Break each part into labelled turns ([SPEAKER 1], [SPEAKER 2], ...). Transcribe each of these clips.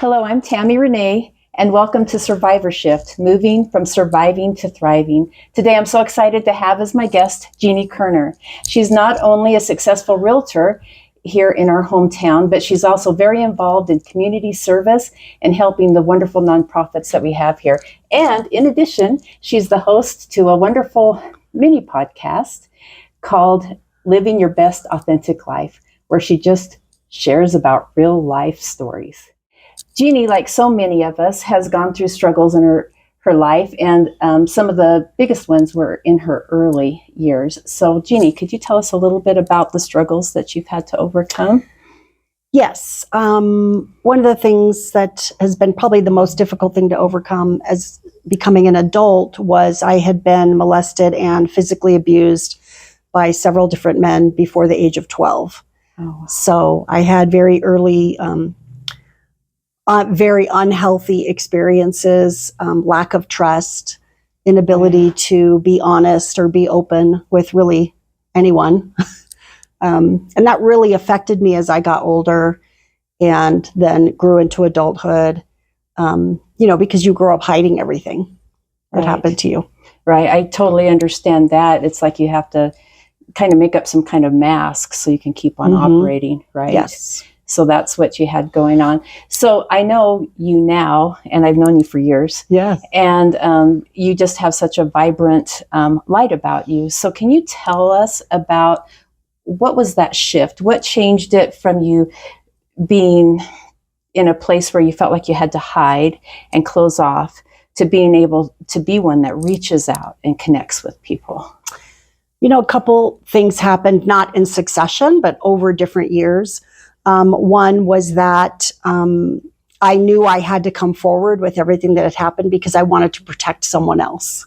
[SPEAKER 1] Hello, I'm Tammy Renee, and welcome to Survivor Shift, moving from surviving to thriving. Today, I'm so excited to have as my guest, Jeanne Koerner. She's not only a successful realtor here in our hometown, but she's also very involved in community service and helping the wonderful nonprofits that we have here. And in addition, she's the host to a wonderful mini podcast called Living Your Best Authentic Life, where she just shares about real life stories. Jeanne, like so many of us, has gone through struggles in her life, and some of the biggest ones were in her early years. So, Jeanne, could you tell us a little bit about the struggles that you've had to overcome?
[SPEAKER 2] Yes. One of the things that has been probably the most difficult thing to overcome as becoming an adult was I had been molested and physically abused by several different men before the age of 12. Oh, wow. So I had very early very unhealthy experiences, lack of trust, inability to be honest or be open with really anyone. And that really affected me as I got older and then grew into adulthood, because you grow up hiding everything that happened to you.
[SPEAKER 1] Right. I totally understand that. It's like you have to kind of make up some kind of mask so you can keep on operating, right?
[SPEAKER 2] Yes.
[SPEAKER 1] So that's what you had going on. So I know you now, and I've known you for years.
[SPEAKER 2] Yeah.
[SPEAKER 1] And you just have such a vibrant light about you. So can you tell us about what was that shift? What changed it from you being in a place where you felt like you had to hide and close off to being able to be one that reaches out and connects with people?
[SPEAKER 2] A couple things happened, not in succession, but over different years. One was that I knew I had to come forward with everything that had happened because I wanted to protect someone else.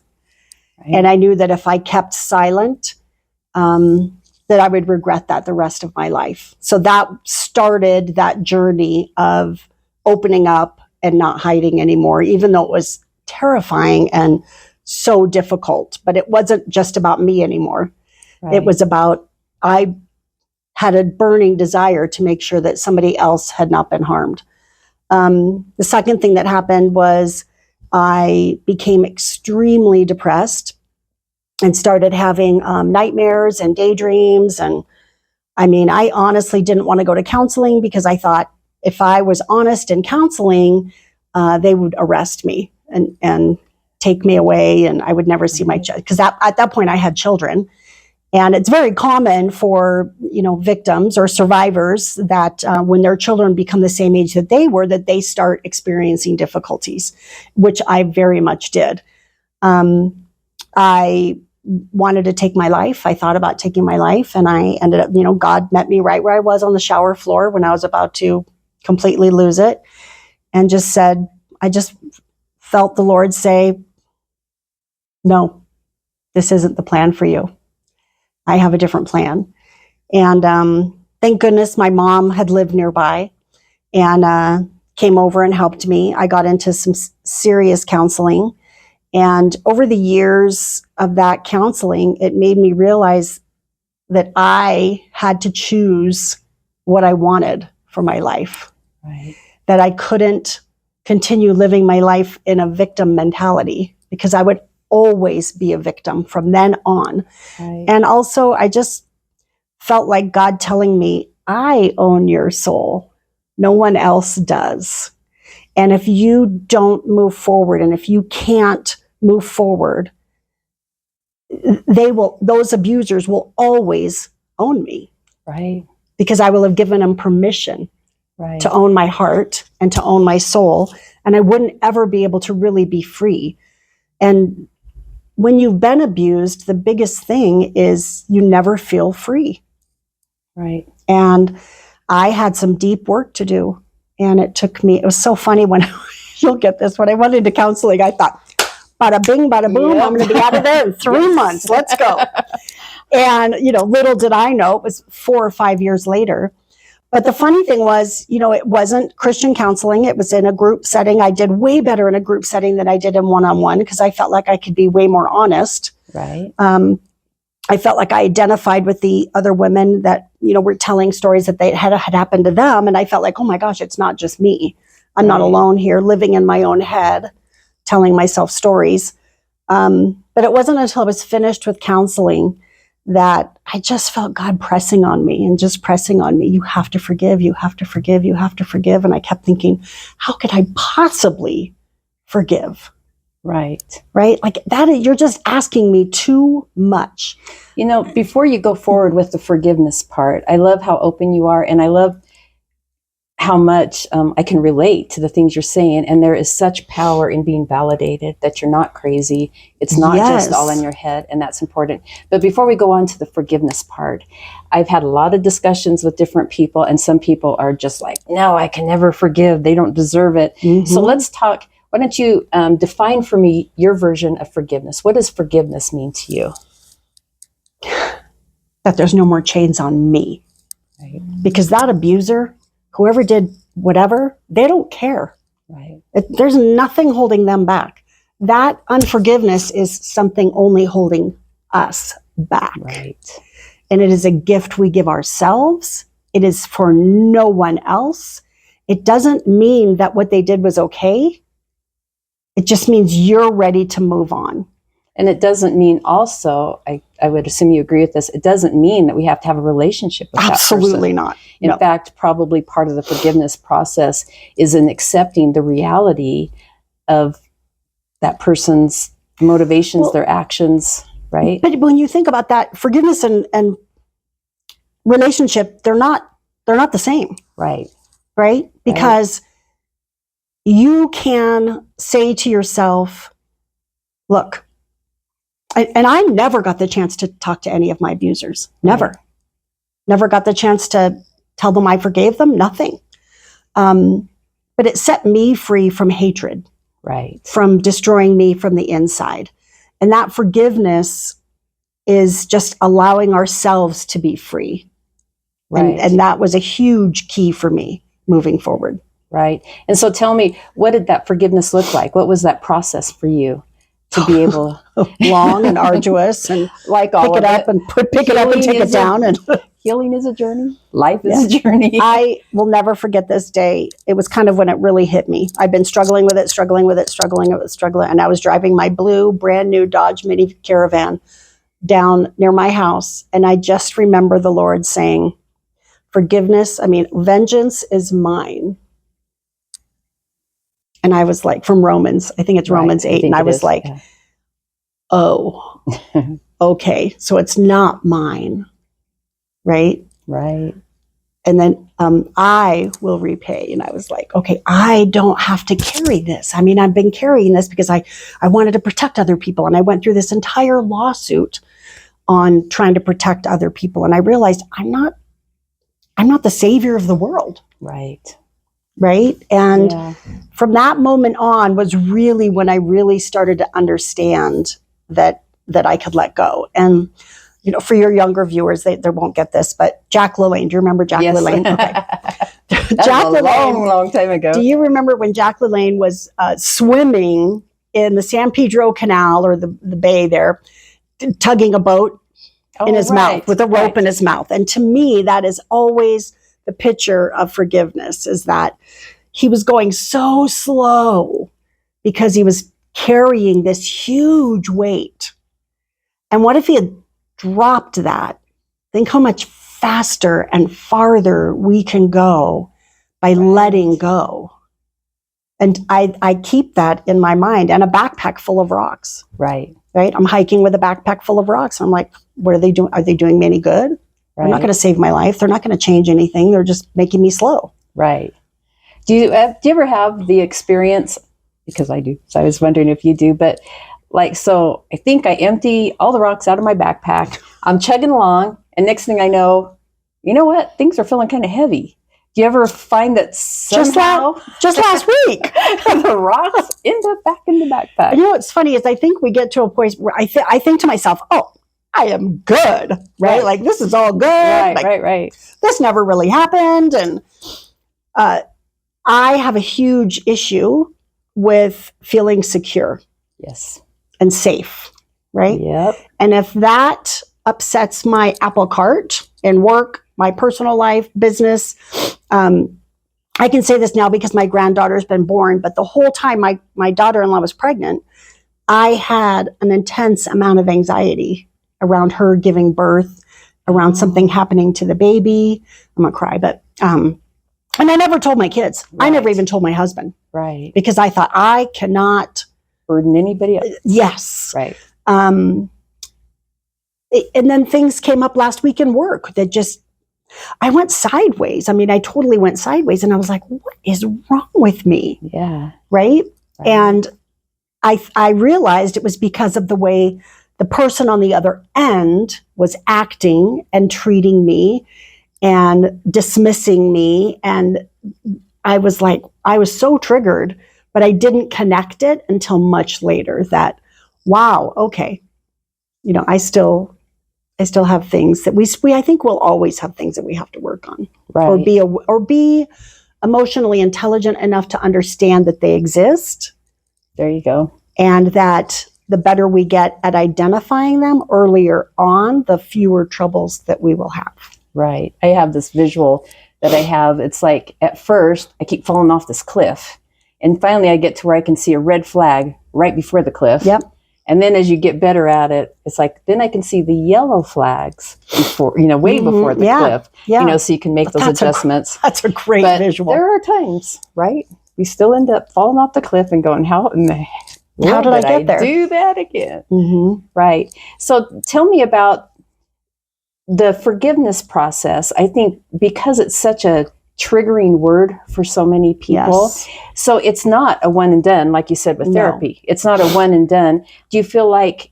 [SPEAKER 2] Right. And I knew that if I kept silent, that I would regret that the rest of my life. So that started that journey of opening up and not hiding anymore, even though it was terrifying and so difficult. But it wasn't just about me anymore. Right. It was about, I had a burning desire to make sure that somebody else had not been harmed. The second thing that happened was I became extremely depressed and started having nightmares and daydreams. And I honestly didn't want to go to counseling because I thought if I was honest in counseling, they would arrest me and take me away, and I would never see my child. Because at that point I had children. And it's very common for, victims or survivors that when their children become the same age that they were, that they start experiencing difficulties, which I very much did. I wanted to take my life. I thought about taking my life, and I ended up, God met me right where I was on the shower floor when I was about to completely lose it, and just said, I just felt the Lord say, no, this isn't the plan for you. I have a different plan. And thank goodness my mom had lived nearby and came over and helped me. I got into some serious counseling. And over the years of that counseling, it made me realize that I had to choose what I wanted for my life. Right. That I couldn't continue living my life in a victim mentality because I would always be a victim from then on. Right. And also I just felt like God telling me, I own your soul. No one else does. And if you don't move forward, and if you can't move forward, those abusers will always own me. Right. Because I will have given them permission to own my heart and to own my soul. And I wouldn't ever be able to really be free. And when you've been abused, the biggest thing is you never feel free. Right. And I had some deep work to do. And it took me, it was so funny when, you'll get this, when I went into counseling, I thought, bada bing, bada boom, I'm going to be out of there in 3 months. Let's go. And, little did I know, it was 4 or 5 years later. But the funny thing was, it wasn't Christian counseling. It was in a group setting. I did way better in a group setting than I did in one-on-one because I felt like I could be way more honest. Right. I felt like I identified with the other women that, were telling stories that they had happened to them. And I felt like, oh my gosh, it's not just me. I'm not
[SPEAKER 1] Right.
[SPEAKER 2] alone here, living in my own head, telling myself stories. But it wasn't until I was finished with counseling that I just felt God pressing on me and just pressing on me. You have to forgive, you have to forgive, you have to forgive. And I kept thinking, how could I possibly forgive?
[SPEAKER 1] Right.
[SPEAKER 2] Right? Like that, you're just asking me too much.
[SPEAKER 1] You know, before you go forward with the forgiveness part, I love how open you are, and I love how much I can relate to the things you're saying. And there is such power in being validated that you're not crazy. It's not just all in your head, and that's important. But before we go on to the forgiveness part, I've had a lot of discussions with different people, and some people are just like, no, I can never forgive. They don't deserve it.
[SPEAKER 2] Mhm.
[SPEAKER 1] So let's talk. Why don't you define for me your version of forgiveness? What does forgiveness mean to you?
[SPEAKER 2] That there's no more chains on me.
[SPEAKER 1] Right.
[SPEAKER 2] Because that abuser, whoever did whatever, they don't care.
[SPEAKER 1] Right.
[SPEAKER 2] There's nothing holding them back. That unforgiveness is something only holding us back.
[SPEAKER 1] Right.
[SPEAKER 2] And it is a gift we give ourselves. It is for no one else. It doesn't mean that what they did was okay. It just means you're ready to move on.
[SPEAKER 1] And it doesn't mean also, I would assume you agree with this, it doesn't mean that we have to have a relationship with
[SPEAKER 2] Absolutely
[SPEAKER 1] that person.
[SPEAKER 2] not.
[SPEAKER 1] In
[SPEAKER 2] No.
[SPEAKER 1] fact, probably part of the forgiveness process is in accepting the reality of that person's motivations, their actions, right?
[SPEAKER 2] But when you think about that, forgiveness and relationship, they're not the same.
[SPEAKER 1] Right.
[SPEAKER 2] Right? Because you can say to yourself, look, and I never got the chance to talk to any of my abusers. Never.
[SPEAKER 1] Right.
[SPEAKER 2] Never got the chance to tell them I forgave them. Nothing. But it set me free from hatred.
[SPEAKER 1] Right.
[SPEAKER 2] From destroying me from the inside. And that forgiveness is just allowing ourselves to be free.
[SPEAKER 1] Right.
[SPEAKER 2] And that was a huge key for me moving forward.
[SPEAKER 1] Right. And so tell me, what did that forgiveness look like? What was that process for you to be able
[SPEAKER 2] long and arduous and
[SPEAKER 1] like all
[SPEAKER 2] pick it up and pick it up and take it down? And
[SPEAKER 1] healing is a journey. Life is a journey.
[SPEAKER 2] I will never forget this day. It was kind of when it really hit me. I've been struggling with it. And I was driving my blue, brand new Dodge Mini Caravan down near my house. And I just remember the Lord saying, vengeance is mine. And I was like, from Romans, I think it's Romans 8. And I was like, oh, okay. So it's not mine. Right?
[SPEAKER 1] Right.
[SPEAKER 2] And then I will repay. And I was like, okay, I don't have to carry this. I've been carrying this because I wanted to protect other people. And I went through this entire lawsuit on trying to protect other people. And I realized I'm not the savior of the world.
[SPEAKER 1] Right.
[SPEAKER 2] Right. And from that moment on was really when I really started to understand that I could let go. And, for your younger viewers, they won't get this, but Jack LaLanne, do you remember Jack LaLanne? Okay.
[SPEAKER 1] Jack LaLanne, long time ago.
[SPEAKER 2] Do you remember when Jack LaLanne was swimming in the San Pedro Canal or the bay there, tugging a boat in his mouth with a rope in his mouth? And to me, that is always the picture of forgiveness, is that he was going so slow because he was carrying this huge weight. And what if he had dropped that? Think how much faster and farther we can go by letting go. And I keep that in my mind, and a backpack full of rocks. Right. I'm hiking with a backpack full of rocks. I'm like, what are they doing? Are they doing me any good? They're not going to save my life. They're not going to change anything. They're just making me slow. Right.
[SPEAKER 1] Do you ever have the experience? Because I do. So I was wondering if you do, but so I think I empty all the rocks out of my backpack. I'm chugging along, and next thing I know, you know what? Things are feeling kind of heavy. Do you ever find that somehow
[SPEAKER 2] just last week
[SPEAKER 1] the rocks end up back in the backpack?
[SPEAKER 2] You know what's funny is I think we get to a point where I think to myself, oh, I am good, right? Like this is all good.
[SPEAKER 1] Right.
[SPEAKER 2] This never really happened. And I have a huge issue with feeling secure.
[SPEAKER 1] Yes.
[SPEAKER 2] And safe, right?
[SPEAKER 1] Yep.
[SPEAKER 2] And if that upsets my apple cart in work, my personal life, business, I I can say this now because my granddaughter's been born, but the whole time my daughter-in-law was pregnant, I had an intense amount of anxiety around her giving birth, around something happening to the baby. I'm gonna cry, but and I never told my kids.
[SPEAKER 1] Right.
[SPEAKER 2] I never even told my husband.
[SPEAKER 1] Right.
[SPEAKER 2] Because I thought I cannot
[SPEAKER 1] burden anybody else.
[SPEAKER 2] Yes.
[SPEAKER 1] Right.
[SPEAKER 2] And then things came up last week in work that just, I went sideways. I mean, I totally went sideways, and I was like, what is wrong with me?
[SPEAKER 1] Yeah.
[SPEAKER 2] Right? And I realized it was because of the way the person on the other end was acting and treating me and dismissing me. And I was like, I was so triggered, but I didn't connect it until much later that, wow, okay, I still have things that we I think we'll always have things that we have to work on,
[SPEAKER 1] right.
[SPEAKER 2] or be emotionally intelligent enough to understand that they exist.
[SPEAKER 1] There you go. And
[SPEAKER 2] that the better we get at identifying them earlier on, the fewer troubles that we will have.
[SPEAKER 1] Right. I have this visual that I have. It's like, at first, I keep falling off this cliff. And finally, I get to where I can see a red flag right before the cliff.
[SPEAKER 2] Yep.
[SPEAKER 1] And then as you get better at it, it's like, then I can see the yellow flags before, way before the cliff.
[SPEAKER 2] Yeah.
[SPEAKER 1] So you can make those adjustments.
[SPEAKER 2] That's a great visual.
[SPEAKER 1] There are times, right? We still end up falling off the cliff and going, how did I get there? Do that again.
[SPEAKER 2] Mm-hmm.
[SPEAKER 1] Right. So tell me about the forgiveness process. I think because it's such a triggering word for so many people.
[SPEAKER 2] Yes.
[SPEAKER 1] So it's not a one and done, like you said with therapy. It's not a one and done. Do you feel like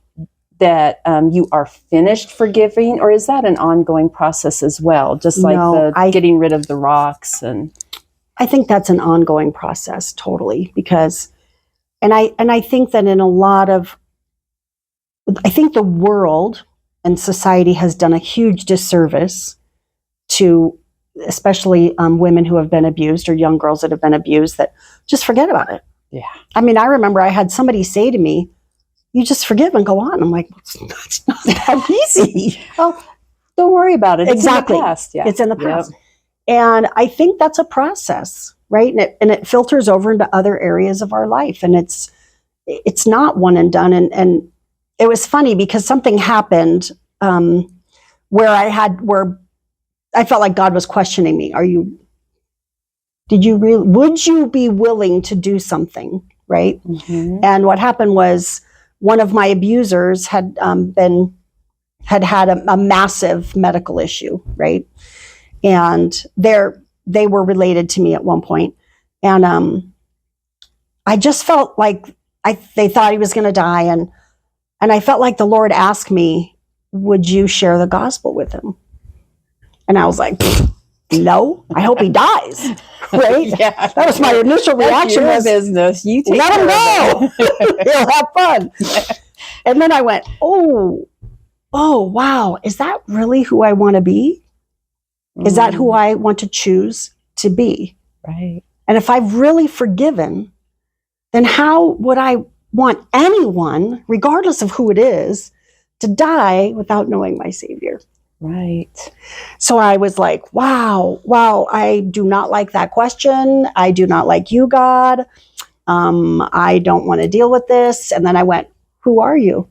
[SPEAKER 1] that you are finished forgiving, or is that an ongoing process as well? Just like getting rid of the rocks and.
[SPEAKER 2] I think that's an ongoing process, totally, because, and I think that in a lot of, I think the world and society has done a huge disservice to, especially women who have been abused or young girls that have been abused, that just forget about it.
[SPEAKER 1] Yeah.
[SPEAKER 2] I mean, I remember I had somebody say to me, you just forgive and go on. I'm like, it's not that easy.
[SPEAKER 1] Oh, don't worry about it.
[SPEAKER 2] Exactly.
[SPEAKER 1] It's in the past. Yeah.
[SPEAKER 2] It's in the past.
[SPEAKER 1] Yep.
[SPEAKER 2] And I think that's a process, right? And it filters over into other areas of our life. And it's not one and done. And it was funny because something happened where I felt like God was questioning me. Would you be willing to do something? Right.
[SPEAKER 1] Mm-hmm.
[SPEAKER 2] And what happened was one of my abusers had had a massive medical issue. Right. And they were related to me at one point. And I just felt like they thought he was going to die. And I felt like the Lord asked me, would you share the gospel with him? And I was like, no, I hope he dies. Right?
[SPEAKER 1] Yeah.
[SPEAKER 2] That was my initial reaction.
[SPEAKER 1] That's your business. You take
[SPEAKER 2] let him go. He'll have fun. And then I went, oh, wow. Is that really who I want to be? Is that who I want to choose to be?
[SPEAKER 1] Right.
[SPEAKER 2] And if I've really forgiven, then how would I want anyone, regardless of who it is, to die without knowing my Savior?
[SPEAKER 1] Right.
[SPEAKER 2] So I was like, wow, I do not like that question. I do not like you, God. I don't want to deal with this. And then I went, who are you?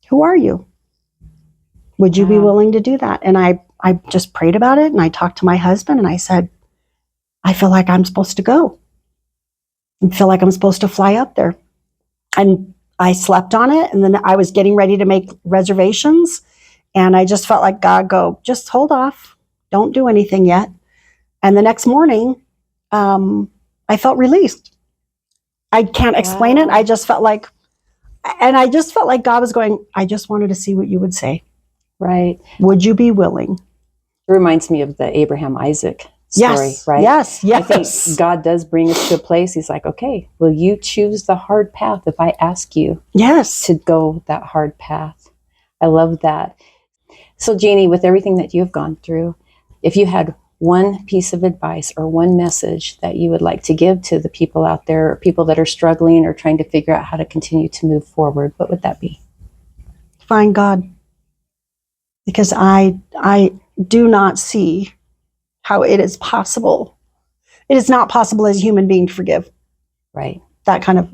[SPEAKER 2] Who are you? Would you be willing to do that? And I just prayed about it, and I talked to my husband, and I said, I feel like I'm supposed to go. I feel like I'm supposed to fly up there. And I slept on it, and then I was getting ready to make reservations, and I just felt like God go, just hold off. Don't do anything yet. And the next morning, I felt released. I can't explain it. I just felt like God was going, I just wanted to see what you would say.
[SPEAKER 1] Right.
[SPEAKER 2] Would you be willing?
[SPEAKER 1] It reminds me of the Abraham Isaac story, right?
[SPEAKER 2] Yes.
[SPEAKER 1] I think God does bring us to a place. He's like, okay, will you choose the hard path if I ask you to go that hard path? I love that. So, Jeannie, with everything that you've gone through, if you had one piece of advice or one message that you would like to give to the people out there, or people that are struggling or trying to figure out how to continue to move forward, what would that be?
[SPEAKER 2] Find God. Because I do not see how it is possible It is not possible as a human being to forgive
[SPEAKER 1] Right.
[SPEAKER 2] that kind of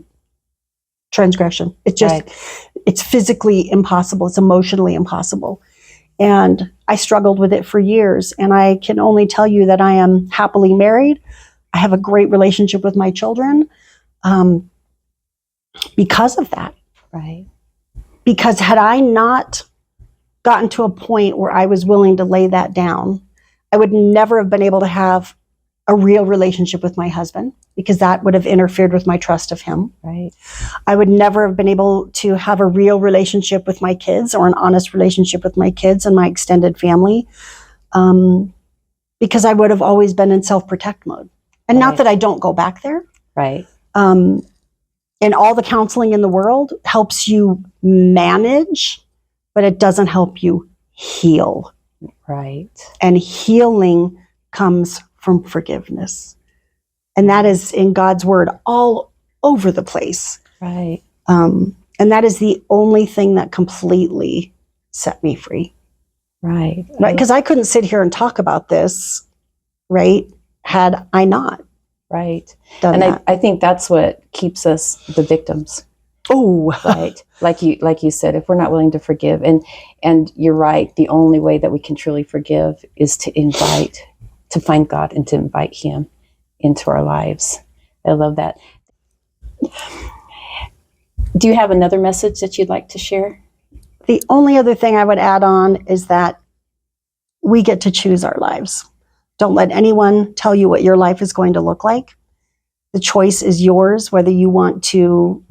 [SPEAKER 2] transgression. It's just,
[SPEAKER 1] Right.
[SPEAKER 2] it's physically impossible. It's emotionally impossible. And I struggled with it for years. And I can only tell you that I am happily married. I have a great relationship with my children because of that.
[SPEAKER 1] Right.
[SPEAKER 2] Because had I not gotten to a point where I was willing to lay that down, I would never have been able to have a real relationship with my husband, because that would have interfered with my trust of him.
[SPEAKER 1] Right.
[SPEAKER 2] I would never have been able to have a real relationship with my kids, or an honest relationship with my kids and my extended family, because I would have always been in self-protect mode. And not
[SPEAKER 1] Right.
[SPEAKER 2] that I don't go back there.
[SPEAKER 1] Right.
[SPEAKER 2] And all the counseling in the world helps you manage, but it doesn't help you heal.
[SPEAKER 1] Right.
[SPEAKER 2] And healing comes from forgiveness. And that is in God's word all over the place.
[SPEAKER 1] Right.
[SPEAKER 2] And that is the only thing that completely set me free.
[SPEAKER 1] Right.
[SPEAKER 2] Right? Because I couldn't sit here and talk about this, right, had I not
[SPEAKER 1] Right.
[SPEAKER 2] done
[SPEAKER 1] And
[SPEAKER 2] that.
[SPEAKER 1] I think that's what keeps us the victims.
[SPEAKER 2] Oh,
[SPEAKER 1] Right. Like you said, if we're not willing to forgive, and you're right, the only way that we can truly forgive is to find God and to invite Him into our lives. I love that. Do you have another message that you'd like to share?
[SPEAKER 2] the only other thing I would add on is that we get to choose our lives. Don't let anyone tell you what your life is going to look like. The choice is yours, whether you want to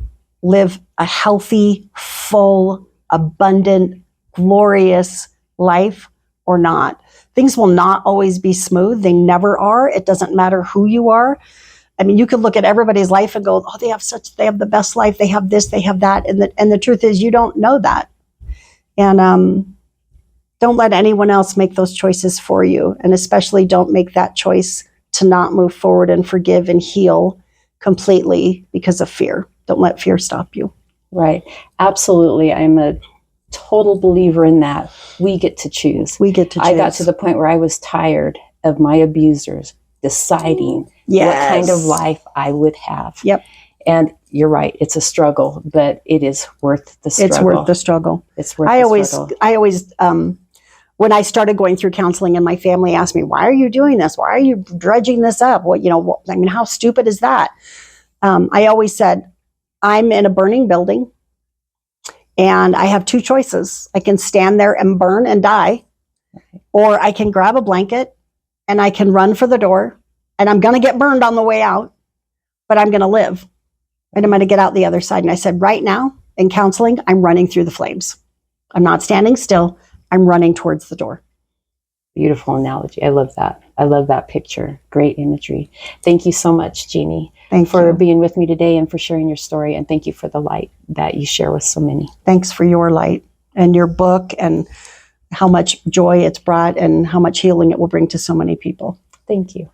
[SPEAKER 2] live a healthy, full, abundant, glorious life or not. Things will not always be smooth. They never are. It doesn't matter who you are. I mean, you could look at everybody's life and go, oh, they have the best life. They have this, they have that. And the truth is, you don't know that. And don't let anyone else make those choices for you. And especially don't make that choice to not move forward and forgive and heal completely because of fear. Don't let fear stop you.
[SPEAKER 1] Right. Absolutely. I'm a total believer in that. We get to choose.
[SPEAKER 2] We get to choose.
[SPEAKER 1] I got to the point where I was tired of my abusers deciding what kind of life I would have.
[SPEAKER 2] Yep.
[SPEAKER 1] And you're right. It's a struggle, but it is worth the struggle.
[SPEAKER 2] It's worth the struggle.
[SPEAKER 1] It's worth the struggle.
[SPEAKER 2] I always, when I started going through counseling and my family asked me, why are you doing this? Why are you dredging this up? How stupid is that? I always said, I'm in a burning building and I have two choices. I can stand there and burn and die, or I can grab a blanket and I can run for the door, and I'm going to get burned on the way out, but I'm going to live and I'm going to get out the other side. And I said, right now in counseling, I'm running through the flames. I'm not standing still. I'm running towards the door.
[SPEAKER 1] Beautiful analogy. I love that. I love that picture. Great imagery. Thank you so much, Jeanne, for being with me today and for sharing your story. And thank you for the light that you share with so many.
[SPEAKER 2] Thanks for your light and your book and how much joy it's brought and how much healing it will bring to so many people.
[SPEAKER 1] Thank you.